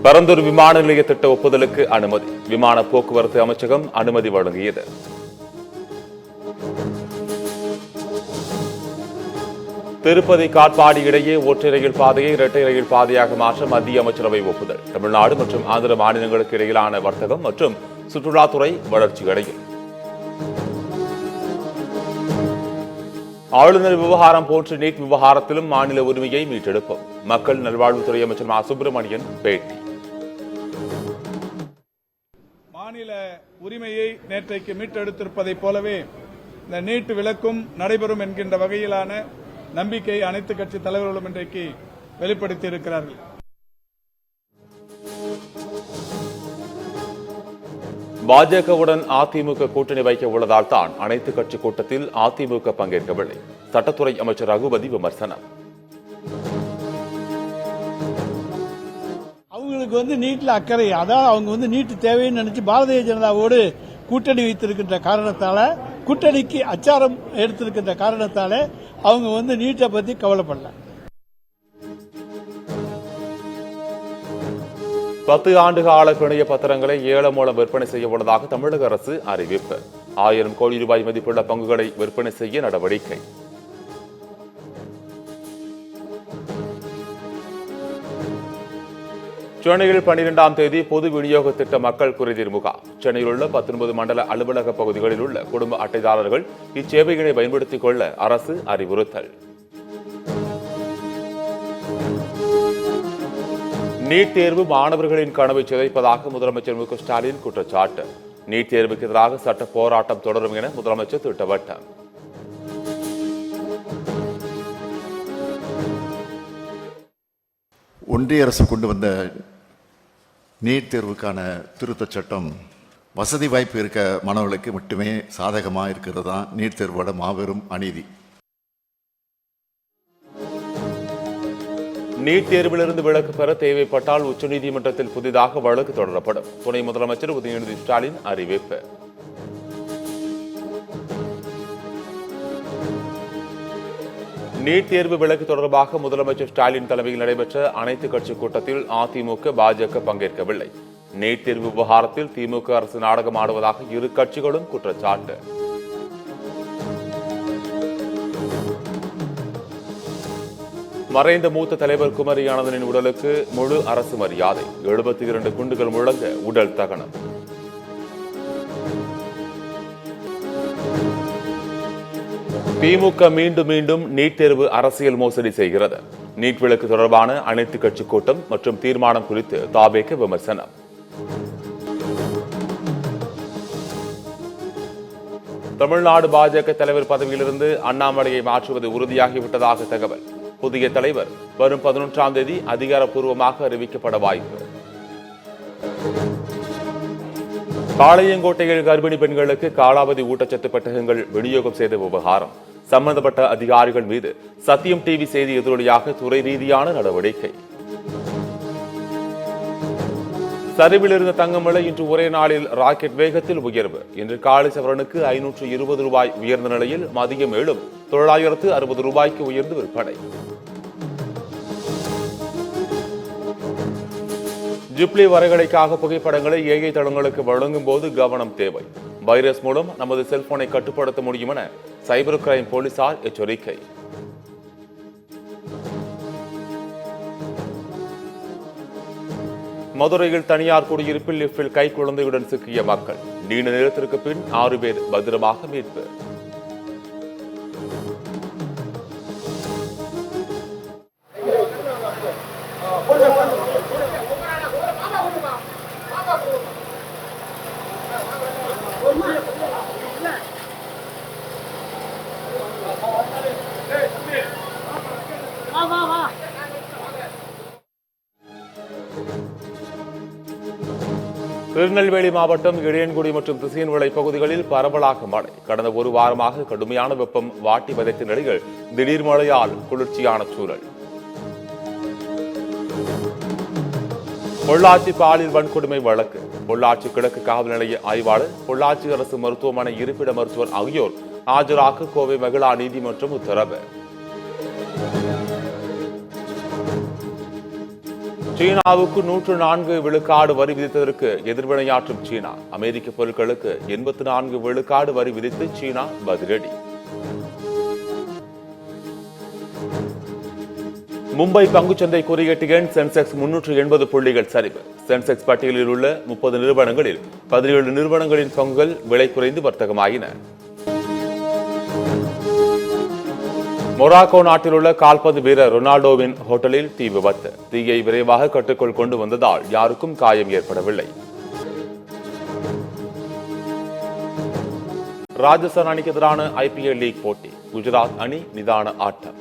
பரந்தூர் விமான நிலைய திட்ட ஒப்புதலுக்கு அனுமதி. விமான போக்குவரத்து அமைச்சகம் அனுமதி வழங்கியது. திருப்பதி காட்பாடி இடையே ஒற்றை ரயில் பாதையை இரட்டை ரயில் பாதையாக மாற்ற மத்திய அமைச்சரவை ஒப்புதல். தமிழ்நாடு மற்றும் ஆந்திர மாநிலங்களுக்கு இடையிலான வர்த்தகம் மற்றும் சுற்றுலாத்துறை வளர்ச்சி அடையும். ஆளுநர் விவகாரம் போன்று நீட் விவகாரத்திலும் மாநில உரிமையை மீட்டெடுப்போம். மக்கள் நல்வாழ்வுத்துறை அமைச்சர் மா சுப்பிரமணியன் பேட்டி. மாநில உரிமையை நேற்றைக்கு மீட்டெடுத்திருப்பதைப் போலவே இந்த நீட் விலக்கும் நடைபெறும் என்கின்ற வகையிலான நம்பிக்கை அனைத்து கட்சி தலைவர்களும் இன்றைக்கு வெளிப்படுத்தி இருக்கிறார்கள். பாஜகவுடன் அதிமுக கூட்டணி வைக்க உள்ளதால் தான் அனைத்து கட்சி கூட்டத்தில் அதிமுக பங்கேற்கவில்லை. சட்டத்துறை அமைச்சர் ரகுபதி விமர்சனம். அவங்களுக்கு நீட்ல அக்கறை, அதான் அவங்க நீட் தேவைன்னு நினைச்சு பாரதிய ஜனதாவோடு கூட்டணி வைத்திருக்கின்ற காரணத்தால, கூட்டணிக்கு அச்சாரம் எடுத்திருக்கின்ற காரணத்தால அவங்க நீட்டை பத்தி கவலைப்படல. 10 ஆண்டு கால பிணைய பத்திரங்களை ஏலம் மூலம் விற்பனை செய்ய உள்ளதாக தமிழக அரசு அறிவிப்பு. 1000 கோடி ரூபாய் மதிப்புள்ள பங்குகளை விற்பனை செய்ய நடவடிக்கை. சென்னையில் 12ஆம் தேதி பொது விநியோக திட்ட மக்கள் குறைதீர் முகாம். சென்னையில் உள்ள 19 மண்டல அலுவலக பகுதிகளில் உள்ள குடும்ப அட்டைதாரர்கள் இச்சேவைகளை பயன்படுத்திக் கொள்ள அரசு அறிவுறுத்தல். நீட் தேர்வு மாணவர்களின் கனவை சிதைப்பதாக முதலமைச்சர் மு க ஸ்டாலின் குற்றச்சாட்டு. நீட் தேர்வுக்கு எதிராக சட்ட போராட்டம் தொடரும் என முதலமைச்சர் திட்டவட்டம். ஒன்றிய அரசு கொண்டு வந்த நீட் தேர்வுக்கான திருத்தச் சட்டம் வசதி வாய்ப்பு இருக்க மாணவர்களுக்கு மட்டுமே சாதகமாக இருக்கிறது தான் நீட் தேர்வோட மாபெரும் அநீதி. நீட் தேர்விலிருந்து விலக்கு பெற தேவைப்பட்டால் உச்சநீதிமன்றத்தில் புதிதாக வழக்கு தொடரப்படும். துணை முதலமைச்சர் உதயநிதி ஸ்டாலின் அறிவிப்பு. நீட் தேர்வு விலக்கு தொடர்பாக முதலமைச்சர் ஸ்டாலின் தலைமையில் நடைபெற்ற அனைத்து கட்சி கூட்டத்தில் அதிமுக, பாஜக பங்கேற்கவில்லை. நீட் தேர்வு விவகாரத்தில் திமுக அரசு நாடகம் ஆடுவதாக இரு கட்சிகளும் குற்றச்சாட்டு. மறைந்த மூத்த தலைவர் குமரி ஆனந்தனின் உடலுக்கு முழு அரசு மரியாதை. 72 குண்டுகள் முழங்க உடல் தகனம். திமுக மீண்டும் மீண்டும் நீட் தேர்வு அரசியல் மோசடி செய்கிறது. நீட் விலக்கு தொடர்பான அனைத்து கட்சி கூட்டம் மற்றும் தீர்மானம் குறித்து தாவேக விமர்சனம். தமிழ்நாடு பாஜக தலைவர் பதவியிலிருந்து அண்ணாமலையை மாற்றுவது உறுதியாகிவிட்டதாக தகவல். புதிய தலைவர் வரும் 11ஆம் தேதி அதிகாரப்பூர்வமாக அறிவிக்கப்பட வாய்ப்பு. பாளையங்கோட்டையில் கர்ப்பிணி பெண்களுக்கு காலாவதி ஊட்டச்சத்து பெட்டகங்கள் விநியோகம் செய்த விவகாரம். சம்பந்தப்பட்ட அதிகாரிகள் மீது சத்தியம் டிவி செய்தி எதிரொலியாக துறை ரீதியான நடவடிக்கை. சரிவில் இருந்த தங்கம் விலை இன்று ஒரே நாளில் ராக்கெட் வேகத்தில் உயர்வு. இன்று காலை சவரனுக்கு 520 ரூபாய் உயர்ந்த நிலையில் மதியம் மேலும் 960 ரூபாய்க்கு உயர்ந்து விற்பனை. ஜிப்லி வரைகலைக்காக புகைப்படங்களை ஏஐ தளங்களுக்கு வழங்கும் போது கவனம் தேவை. வைரஸ் மூலம் நமது செல்போனை கட்டுப்படுத்த முடியும் என சைபர் கிரைம் போலீசார் எச்சரிக்கை. மதுரையில் தனியார் குடியிருப்பில் லிப்டில் கை குழந்தையுடன் சிக்கிய மக்கள். நீண்ட நேரத்திற்கு பின் 6 பேர் பத்திரமாக மீட்பு. திருநெல்வேலி மாவட்டம் இளையன்குடி மற்றும் திசையன்விளை பகுதிகளில் பரவலாக மழை. கடந்த ஒரு வாரமாக கடுமையான வெப்பம் வாட்டி வதைத்த நிலையில் திடீர் மழையால் குளிர்ச்சியான சூழல். பொள்ளாச்சி பாலியல் வன்கொடுமை வழக்கு. பொள்ளாச்சி கிழக்கு காவல் நிலைய ஆய்வாளர், பொள்ளாச்சி அரசு மருத்துவமனை இருப்பிட மருத்துவர் ஆகியோர் ஆஜராக கோவை மகிழா நீதிமன்றம் உத்தரவு. சீனாவுக்கு 104 விழுக்காடு வரி விதித்ததற்கு எதிர்வினையாற்றும் சீனா. அமெரிக்க பொருட்களுக்கு 84 விழுக்காடு வரி விதித்து சீனா பதிலடி. மும்பை பங்குச்சந்தை குறியீட்டு எண் சென்செக்ஸ் 380 புள்ளிகள் சரிவு. சென்செக்ஸ் பட்டியலில் உள்ள 30 நிறுவனங்களில் 17 நிறுவனங்களின் பங்குகள் விலை குறைந்து வர்த்தகமாயின. மொராக்கோ நாட்டில் உள்ள கால்பந்து வீரர் ரொனால்டோவின் ஹோட்டலில் தீ விபத்து. தீயை விரைவாக கட்டுக்குள் கொண்டு வந்ததால் யாருக்கும் காயம் ஏற்படவில்லை. ராஜஸ்தான் அணிக்கு எதிரான IPL லீக் போட்டி. குஜராத் அணி நிதான ஆட்டம்.